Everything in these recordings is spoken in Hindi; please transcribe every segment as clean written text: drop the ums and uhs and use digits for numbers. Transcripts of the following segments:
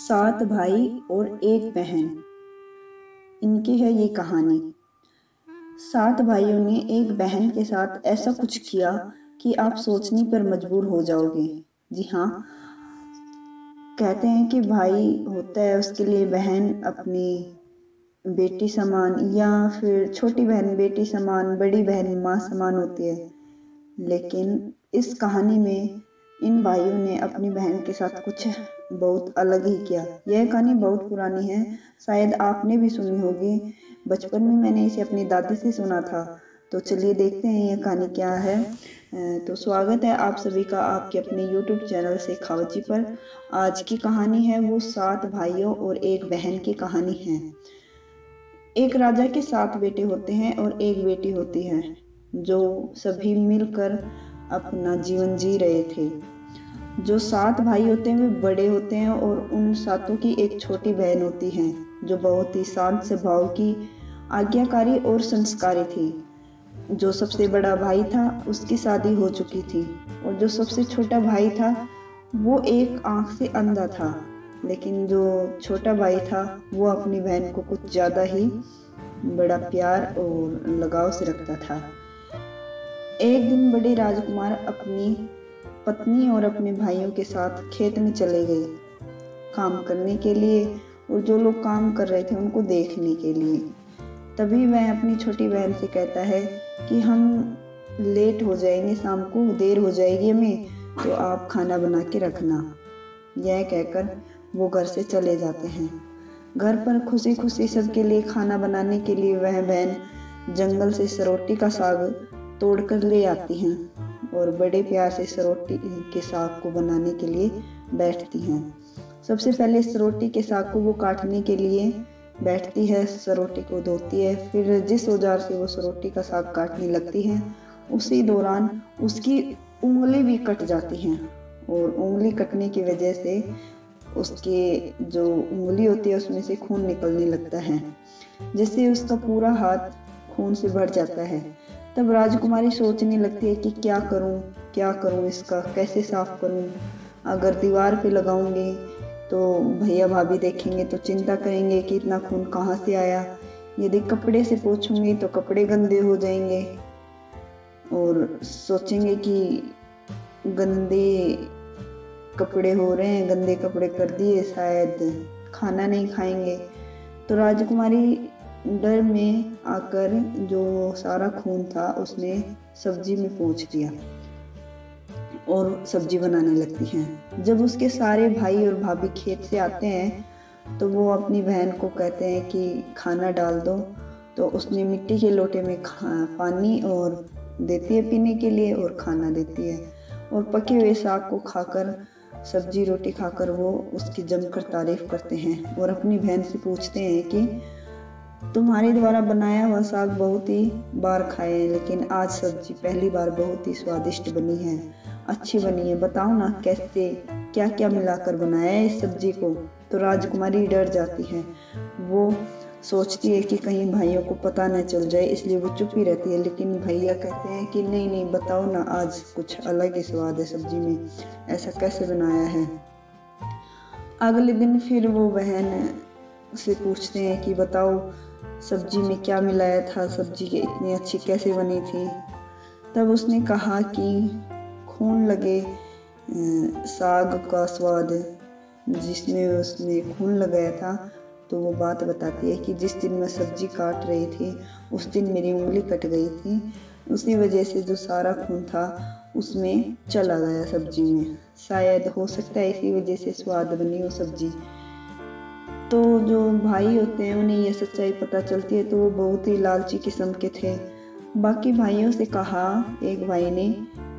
सात भाई और एक बहन, इनकी है ये कहानी। सात भाइयों ने एक बहन के साथ ऐसा कुछ किया कि आप सोचने पर मजबूर हो जाओगे। जी हाँ, कहते हैं कि भाई होता है, उसके लिए बहन अपनी बेटी समान, या फिर छोटी बहन बेटी समान, बड़ी बहन माँ समान होती है। लेकिन इस कहानी में इन भाइयों ने अपनी बहन के साथ कुछ बहुत अलग ही किया। यह कहानी बहुत पुरानी है, शायद आपने भी सुनी होगी। बचपन में मैंने इसे अपनी दादी से सुना था। तो चलिए देखते हैं यह कहानी क्या है। तो स्वागत है आप सभी का आपके अपने YouTube चैनल शेखावत पर। आज की कहानी है वो सात भाइयों और एक बहन की कहानी है। एक राजा के सात बेटे होते हैं और एक बेटी होती है, जो सभी मिलकर अपना जीवन जी रहे थे। जो सात भाई होते हैं वे बड़े होते हैं और उन सातों की एक छोटी बहन होती है, जो बहुत ही शांत स्वभाव की, आज्ञाकारी और संस्कारी थी। जो सबसे बड़ा भाई था उसकी शादी हो चुकी थी, और जो सबसे छोटा भाई था वो एक आंख से अंधा था। लेकिन जो छोटा भाई था वो अपनी बहन को कुछ ज्यादा ही बड़ा प्यार और लगाव से रखता था। एक दिन बड़े राजकुमार अपनी पत्नी और अपने भाइयों के साथ खेत में चले गए काम करने के लिए, और जो लोग काम कर रहे थे उनको देखने के लिए। तभी वह अपनी छोटी बहन से कहता है कि हम लेट हो जाएंगे, शाम को देर हो जाएगी हमें, तो आप खाना बना के रखना। यह कहकर वो घर से चले जाते हैं। घर पर खुशी खुशी सबके लिए खाना बनाने के लिए वह बहन जंगल से सरोटी का साग तोड़कर ले आती हैं और बड़े प्यार से सरोटी के साग को बनाने के लिए बैठती हैं। सबसे पहले सरोटी के साग को वो काटने के लिए बैठती है, सरोटी को धोती है, फिर जिस औजार से वो सरोटी का साग काटने लगती है उसी दौरान उसकी उंगली भी कट जाती हैं, और उंगली कटने की वजह से उसके जो उंगली होती है उसमें से खून निकलने लगता है, जिससे उसका पूरा हाथ खून से भर जाता है। तब राजकुमारी सोचने लगती है कि क्या करूं, इसका कैसे साफ करूं। अगर दीवार पे लगाऊंगी तो भैया भाभी देखेंगे तो चिंता करेंगे कि इतना खून कहाँ से आया। यदि कपड़े से पोंछूंगी तो कपड़े गंदे हो जाएंगे और सोचेंगे कि गंदे कपड़े हो रहे हैं, गंदे कपड़े कर दिए, शायद खाना नहीं खाएंगे। तो राजकुमारी डर में आकर जो सारा खून था उसने सब्जी में पोंछ दिया और सब्जी बनाने लगती हैं। जब उसके सारे भाई और भाभी खेत से आते हैं तो वो अपनी बहन को कहते हैं कि खाना डाल दो। तो उसने मिट्टी के लोटे में पानी और देती है पीने के लिए और खाना देती है, और पके हुए साग को खाकर, सब्जी रोटी खाकर वो उसकी जमकर तारीफ करते हैं और अपनी बहन से पूछते हैं कि तुम्हारे द्वारा बनाया हुआ साग बहुत ही बार खाए हैं, लेकिन आज सब्जी पहली बार बहुत ही स्वादिष्ट बनी है, अच्छी बनी है, बताओ ना कैसे, क्या क्या मिलाकर बनाया है इस सब्जी को। तो राजकुमारी डर जाती है, वो सोचती है कि कहीं भाइयों को पता न चल जाए, इसलिए वो चुप ही रहती है। लेकिन भैया कहते हैं कि नहीं बताओ ना, आज कुछ अलग ही स्वाद है सब्जी में, ऐसा कैसे बनाया है। अगले दिन फिर वो बहन से पूछते हैं कि बताओ सब्जी में क्या मिलाया था, सब्जी के इतनी अच्छी कैसे बनी थी। तब उसने कहा कि खून लगे साग का स्वाद, जिसमें उसने खून लगाया था। तो वो बात बताती है कि जिस दिन मैं सब्जी काट रही थी उस दिन मेरी उंगली कट गई थी, उसी वजह से जो सारा खून था उसमें चला गया सब्जी में, शायद हो सकता है इसी वजह से स्वाद बनी वो सब्जी। तो जो भाई होते हैं उन्हें यह सच्चाई पता चलती है, तो वो बहुत ही लालची किस्म के थे। बाकी भाइयों से कहा एक भाई ने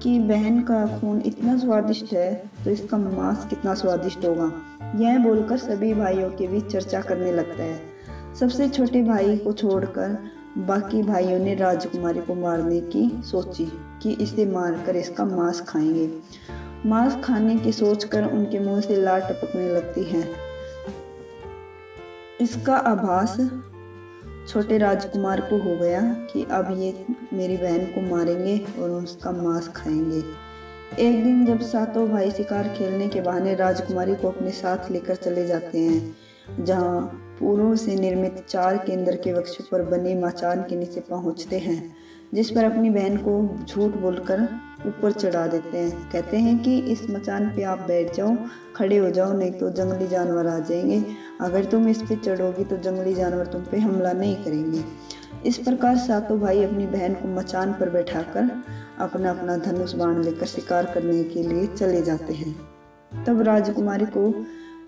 कि बहन का खून इतना स्वादिष्ट है तो इसका मांस कितना स्वादिष्ट होगा। यह बोलकर सभी भाइयों के बीच चर्चा करने लगता है। सबसे छोटे भाई को छोड़कर बाकी भाइयों ने राजकुमारी को मारने की सोची कि इसे मारकर इसका मांस खाएंगे। मांस खाने की सोचकर उनके मुंह से लार टपकने लगती है। इसका आभास छोटे राजकुमार को हो गया कि अब ये मेरी बहन को मारेंगे और उसका मांस खाएंगे। एक दिन जब सातों भाई शिकार खेलने के बहाने राजकुमारी को अपने साथ लेकर चले जाते हैं, जहां फूलों से निर्मित 4 केंद्र के वृक्ष पर बने मचान के नीचे पहुंचते हैं, जिस पर अपनी बहन को झूठ बोलकर ऊपर चढ़ा देते हैं। कहते हैं कि इस मचान पे आप बैठ जाओ, खड़े हो जाओ, नहीं तो जंगली जानवर आ जाएंगे। अगर तुम इस पे चढ़ोगी तो जंगली जानवर तुम पे हमला नहीं करेंगे। इस प्रकार सातों भाई अपनी बहन को मचान पर बैठाकर अपना अपना धनुष बाण लेकर शिकार करने के लिए चले जाते हैं। तब राजकुमारी को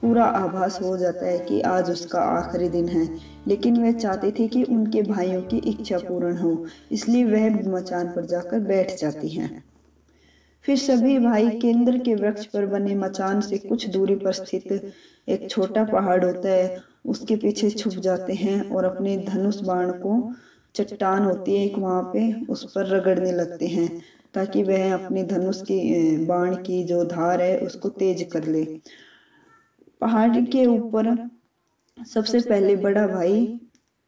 पूरा आभास हो जाता है कि आज उसका आखिरी दिन है, लेकिन वह चाहती थी कि उनके भाइयों की इच्छा पूर्ण हो, इसलिए वह मचान पर जाकर बैठ जाती हैं। फिर सभी भाई केंद्र के वृक्ष पर बने मचान से कुछ दूरी पर स्थित एक छोटा पहाड़ होता है, उसके पीछे छुप जाते हैं और अपने धनुष बाण को, चट्टान होती है एक वहां पे, उस पर रगड़ने लगते हैं ताकि वह अपने धनुष की बाण की जो धार है उसको तेज कर ले। पहाड़ के ऊपर सबसे पहले बड़ा भाई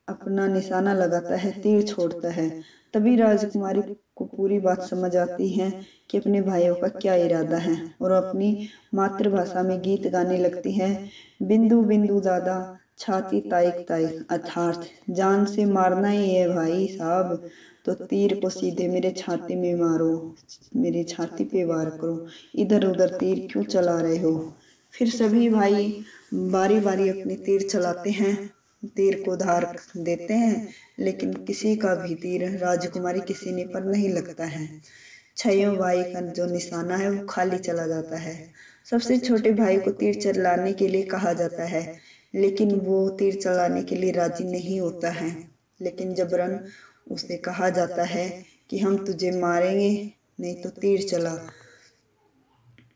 अपना निशाना लगाता है, तीर छोड़ता है। तभी राजकुमारी को पूरी बात समझ आती है कि अपने भाइयों का क्या इरादा है और अपनी मातृभाषा में गीत गाने लगती है। बिंदु बिंदु दादा छाती ताइक ताइक, अर्थात जान से मारना ही है भाई साहब, तो तीर को सीधे मेरे छाती में मारो, मेरी छाती पे वार करो, इधर उधर तीर क्यों चला रहे हो। फिर सभी भाई बारी बारी अपने तीर चलाते हैं, तीर को धार देते हैं, लेकिन किसी का भी तीर राजकुमारी के सीने पर नहीं लगता है। छयों भाई का जो निशाना है वो खाली चला जाता है। सबसे छोटे भाई को तीर चलाने के लिए कहा जाता है, लेकिन वो तीर चलाने के लिए राजी नहीं होता है। लेकिन जबरन उसे कहा जाता है कि हम तुझे मारेंगे, नहीं तो तीर चला।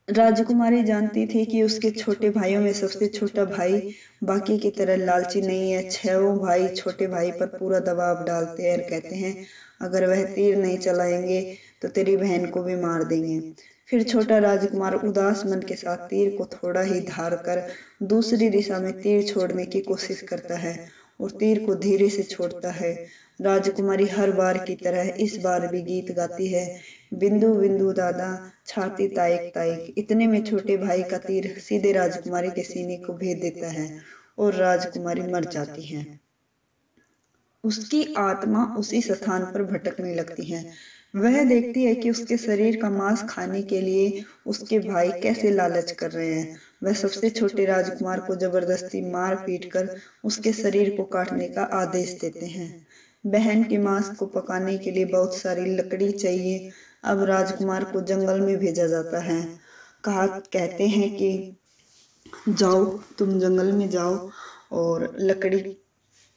राजकुमारी जानती थी कि उसके छोटे भाइयों में सबसे छोटा भाई बाकी की तरह लालची नहीं है। छह भाई छोटे भाई पर पूरा दबाव डालते हैं और कहते हैं अगर वह तीर नहीं चलाएंगे तो तेरी बहन को भी मार देंगे। फिर छोटा राजकुमार उदास मन के साथ तीर को थोड़ा ही धार कर दूसरी दिशा में तीर छोड़ने की कोशिश करता है और तीर को धीरे से छोड़ता है। राजकुमारी हर बार की तरह इस बार भी गीत गाती है, बिंदु बिंदु दादा छाती ताइक ताइक। इतने में छोटे भाई का तीर सीधे राजकुमारी के सीने को भेद देता है और राजकुमारी मर जाती है। उसकी आत्मा उसी स्थान पर भटकने लगती है। वह देखती है कि उसके शरीर का मांस खाने के लिए उसके भाई कैसे लालच कर रहे हैं। वह सबसे छोटे राजकुमार को जबरदस्ती मार पीट कर उसके शरीर को काटने का आदेश देते हैं। बहन के मांस को पकाने के लिए बहुत सारी लकड़ी चाहिए। अब राजकुमार को जंगल में भेजा जाता है। कहते हैं कि जाओ, तुम जंगल में जाओ और लकड़ी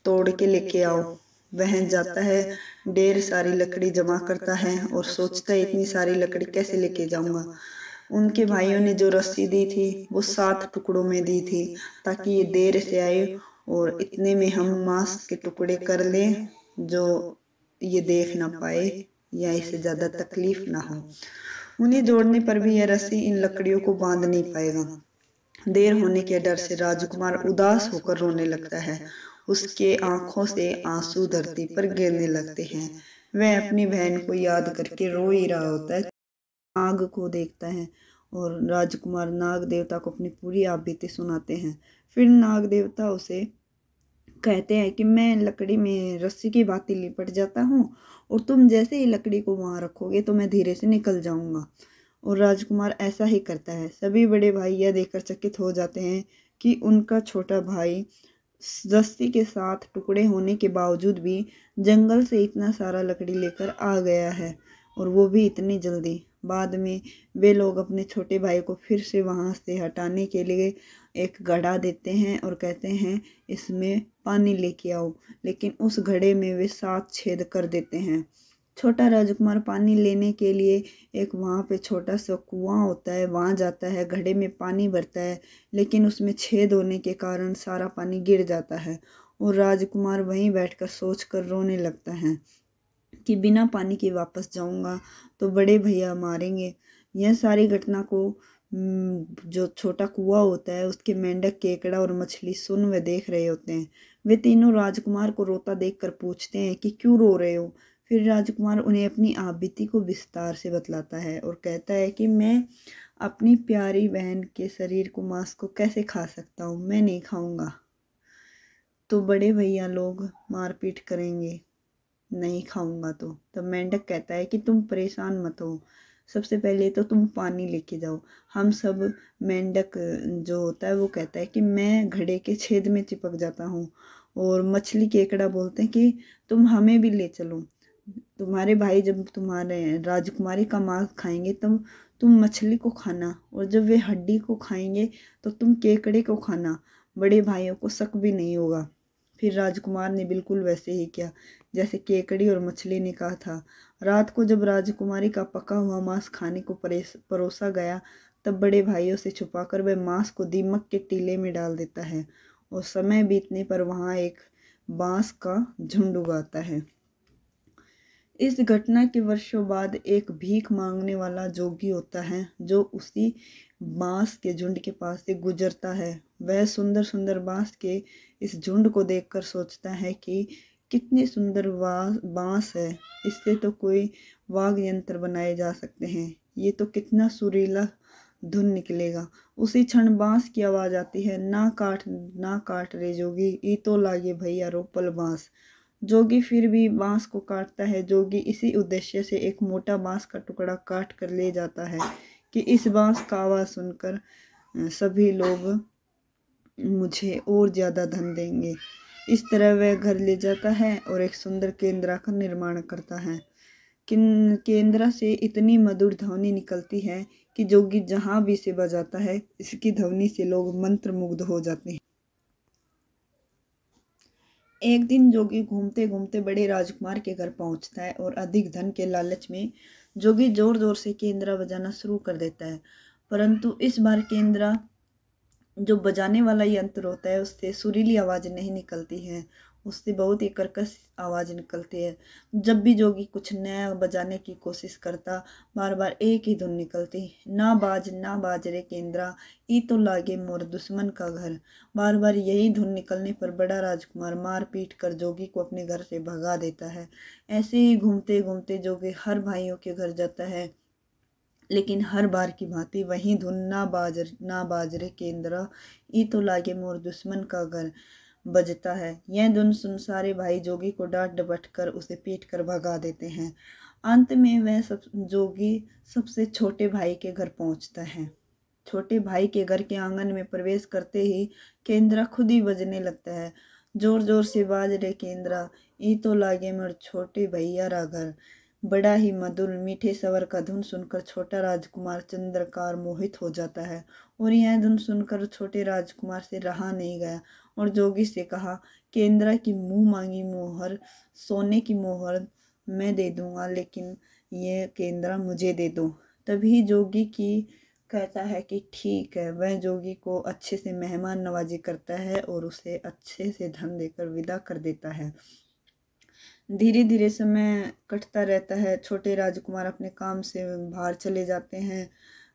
तोड़ के लेके आओ। वह जाता है, ढेर सारी लकड़ी जमा करता है और सोचता है इतनी सारी लकड़ी कैसे लेके जाऊंगा। उनके भाइयों ने जो रस्सी दी थी वो 7 टुकड़ों में दी थी ताकि ये देर से आए और इतने में हम मांस के टुकड़े कर लें जो ये देख ना पाए या इसे ज्यादा तकलीफ ना हो। उन्हें जोड़ने पर भी यह रस्सी इन लकड़ियों को बांध नहीं पाएगा। देर होने के डर से राजकुमार उदास होकर रोने लगता है। उसके आंखों से आंसू धरती पर गिरने लगते हैं। वह अपनी बहन को याद करके रो ही रहा होता है। नाग को देखता है और राजकुमार नाग देवता को अपनी पूरी आपबीती सुनाते हैं। फिर नाग देवता उसे कहते हैं कि मैं लकड़ी में रस्सी की भांति लिपट जाता हूँ और तुम जैसे ही लकड़ी को वहां रखोगे तो मैं धीरे से निकल जाऊंगा। और राजकुमार ऐसा ही करता है। सभी बड़े भाई यह देखकर चकित हो जाते हैं कि उनका छोटा भाई रस्सी के 7 टुकड़े होने के बावजूद भी जंगल से इतना सारा लकड़ी लेकर आ गया है, और वो भी इतनी जल्दी। बाद में वे लोग अपने छोटे भाई को फिर से वहां से हटाने के लिए एक घड़ा देते हैं और कहते हैं इसमें पानी लेके आओ, लेकिन उस घड़े में वे 7 छेद कर देते हैं। छोटा राजकुमार पानी लेने के लिए एक वहाँ पे छोटा सा कुआं होता है, वहाँ जाता है, घड़े में पानी भरता है, लेकिन उसमें छेद होने के कारण सारा पानी गिर जाता है और राजकुमार वहीं बैठकर सोच कर रोने लगता है कि बिना पानी के वापस जाऊंगा तो बड़े भैया मारेंगे। यह सारी घटना को जो छोटा कुआं होता है उसके मेंढक, केकड़ा और मछली सुन व देख रहे होते हैं। वे तीनों राजकुमार को रोता देखकर पूछते हैं कि क्यों रो रहे हो। फिर राजकुमार उन्हें अपनी आप बीती को विस्तार से बतलाता है और कहता है कि मैं अपनी प्यारी बहन के शरीर को मांस को कैसे खा सकता हूँ, मैं नहीं खाऊंगा। तो बड़े भैया लोग मारपीट करेंगे, नहीं खाऊंगा। तो तब मेंढक कहता है कि तुम परेशान मत हो, सबसे पहले तो तुम पानी लेके जाओ। हम सब मेंढक जो होता है वो कहता है कि मैं घड़े के छेद में चिपक जाता हूँ। और मछली केकड़ा बोलते हैं कि तुम हमें भी ले चलो, तुम्हारे भाई जब तुम्हारे राजकुमारी का मांस खाएंगे तब तुम मछली को खाना, और जब वे हड्डी को खाएंगे तो तुम केकड़े को खाना, बड़े भाइयों को शक भी नहीं होगा। फिर राजकुमार ने बिल्कुल वैसे ही किया जैसे केकड़ी और मछली ने कहा था। रात को जब राजकुमारी का पका हुआ मांस खाने को परोसा गया तब बड़े भाइयों से छुपाकर वह मांस को दीमक के टीले में डाल देता है और समय बीतने पर वहां एक बांस का झुंड उगाता है। इस घटना के वर्षों बाद एक भीख मांगने वाला जोगी होता है जो उसी बांस के झुंड के पास से गुजरता है। वह सुंदर सुंदर बांस के इस झुंड को देखकर सोचता है कि कितनी सुंदर बांस है, इससे तो कोई वाद्य यंत्र बनाए जा सकते हैं, ये तो कितना सुरीला धुन निकलेगा। उसी क्षण बांस की आवाज आती है, ना काट रे जोगी, ई तो लागे भैया रोपल बांस। जोगी फिर भी बांस को काटता है। जोगी इसी उद्देश्य से एक मोटा बांस का टुकड़ा काट कर ले जाता है कि इस बांस का आवाज सुनकर सभी लोग मुझे और ज्यादा धन देंगे। इस तरह वह घर ले जाता है और एक सुंदर केंद्रा का निर्माण करता है। केंद्रा से इतनी मधुर ध्वनि निकलती है कि जोगी जहां भी इसे बजाता है इसकी ध्वनि से लोग मंत्रमुग्ध हो जाते हैं। एक दिन जोगी घूमते घूमते बड़े राजकुमार के घर पहुंचता है और अधिक धन के लालच में जोगी जोर जोर से केंद्रा बजाना शुरू कर देता है। परंतु इस बार केंद्रा जो बजाने वाला यंत्र होता है उससे सुरीली आवाज नहीं निकलती है, उससे बहुत ही कर्कश आवाज निकलती है। जब भी जोगी कुछ नया बजाने की कोशिश करता बार बार एक ही धुन निकलती, ना बाज रे केंद्रा, ई तो लागे मोर दुश्मन का घर। बार बार यही धुन निकलने पर बड़ा राजकुमार मार पीट कर जोगी को अपने घर से भगा देता है। ऐसे ही घूमते घूमते जोगी हर भाइयों के घर जाता है, लेकिन हर बार की भांति वही धुन, ना बाजरे केंद्रा, ई तो लागे मोर दुश्मन का घर बजता है। यह धुन सुन सारे भाई जोगी को डांट डपट कर उसे पीट कर भगा देते हैं। अंत में वह जोगी सबसे छोटे भाई के घर पहुंचता है। छोटे भाई के घर के आंगन में प्रवेश करते ही केंद्रा खुद ही बजने लगता है, जोर जोर से बाज रे केंद्रा, ई तो लागे मोर छोटे भैया रा घर। बड़ा ही मधुर मीठे स्वर का धुन सुनकर छोटा राजकुमार चंद्रकार मोहित हो जाता है और यह धुन सुनकर छोटे राजकुमार से रहा नहीं गया और जोगी से कहा, केंद्रा की मुंह मांगी मोहर, सोने की मोहर मैं दे दूंगा, लेकिन ये केंद्रा मुझे दे दो। तभी जोगी की कहता है कि ठीक है। वह जोगी को अच्छे से मेहमान नवाजी करता है और उसे अच्छे से धन देकर विदा कर देता है। धीरे धीरे समय कटता रहता है। छोटे राजकुमार अपने काम से बाहर चले जाते हैं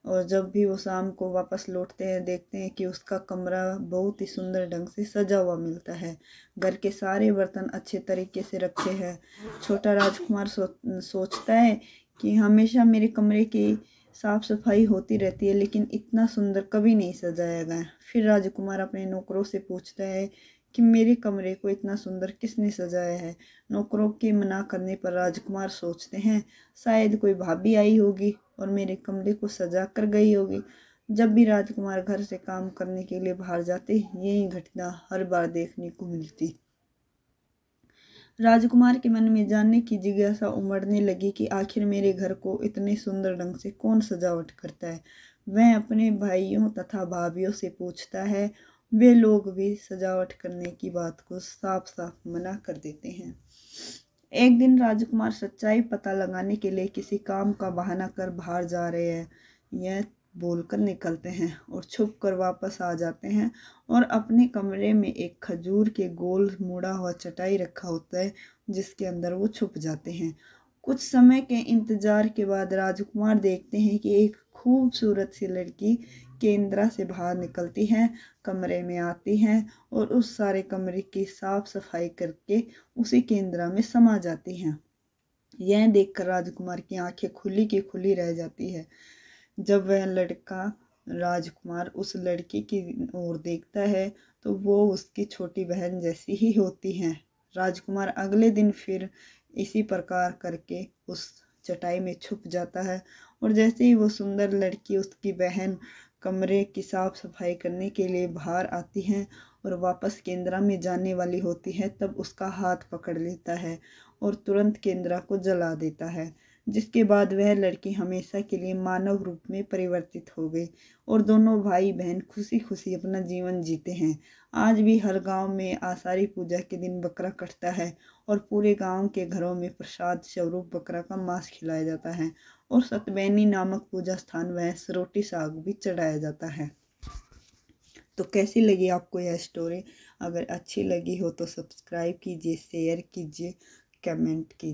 और जब भी वो शाम को वापस लौटते हैं देखते हैं कि उसका कमरा बहुत ही सुंदर ढंग से सजा हुआ मिलता है। घर के सारे बर्तन अच्छे तरीके से रखे हैं। छोटा राजकुमार सोचता है कि हमेशा मेरे कमरे की साफ सफाई होती रहती है, लेकिन इतना सुंदर कभी नहीं सजाया गया। फिर राजकुमार अपने नौकरों से पूछता है कि मेरे कमरे को इतना सुंदर किसने सजाया है। नौकरों के मना करने पर राजकुमार सोचते हैं शायद कोई भाभी आई होगी और मेरे कमरे को सजा कर गई होगी। जब भी राजकुमार घर से काम करने के लिए बाहर जाते यही घटना हर बार देखने को मिलती। राजकुमार के मन में जानने की जिज्ञासा उमड़ने लगी कि आखिर मेरे घर को इतने सुंदर ढंग से कौन सजावट करता है। वह अपने भाइयों तथा भाभियों से पूछता है, वे लोग भी सजावट करने की बात को साफ साफ मना कर देते हैं। एक दिन राजकुमार सच्चाई पता लगाने के लिए किसी काम का बहाना कर बाहर जा रहे हैं, यह बोलकर निकलते हैं और छुप कर वापस आ जाते हैं और अपने कमरे में एक खजूर के गोल मुड़ा हुआ चटाई रखा होता है जिसके अंदर वो छुप जाते हैं। कुछ समय के इंतजार के बाद राजकुमार देखते हैं कि एक खूबसूरत सी लड़की केंद्रा से बाहर निकलती है, कमरे में आती है और उस सारे कमरे की साफ सफाई करके उसी केंद्रा में समा जाती हैं। यह देखकर राजकुमार की आंखें खुली की खुली रह जाती है। जब वह लड़का राजकुमार उस लड़की की ओर देखता है तो वो उसकी छोटी बहन जैसी ही होती है। राजकुमार अगले दिन फिर इसी प्रकार करके उस चटाई में छुप जाता है और जैसे ही वो सुंदर लड़की उसकी बहन कमरे की साफ सफाई करने के लिए बाहर आती है और वापस केंद्रा में जाने वाली होती है, तब उसका हाथ पकड़ लेता है और तुरंत केंद्रा को जला देता है, जिसके बाद वह लड़की हमेशा के लिए मानव रूप में परिवर्तित हो गई और दोनों भाई बहन खुशी खुशी अपना जीवन जीते हैं। आज भी हर गांव में आषाढ़ी पूजा के दिन बकरा कटता है और पूरे गांव के घरों में प्रसाद स्वरूप बकरा का मांस खिलाया जाता है और सतबैनी नामक पूजा स्थान वह रोटी साग भी चढ़ाया जाता है। तो कैसी लगी आपको यह स्टोरी? अगर अच्छी लगी हो तो सब्सक्राइब कीजिए, शेयर कीजिए, कमेंट कीजिए।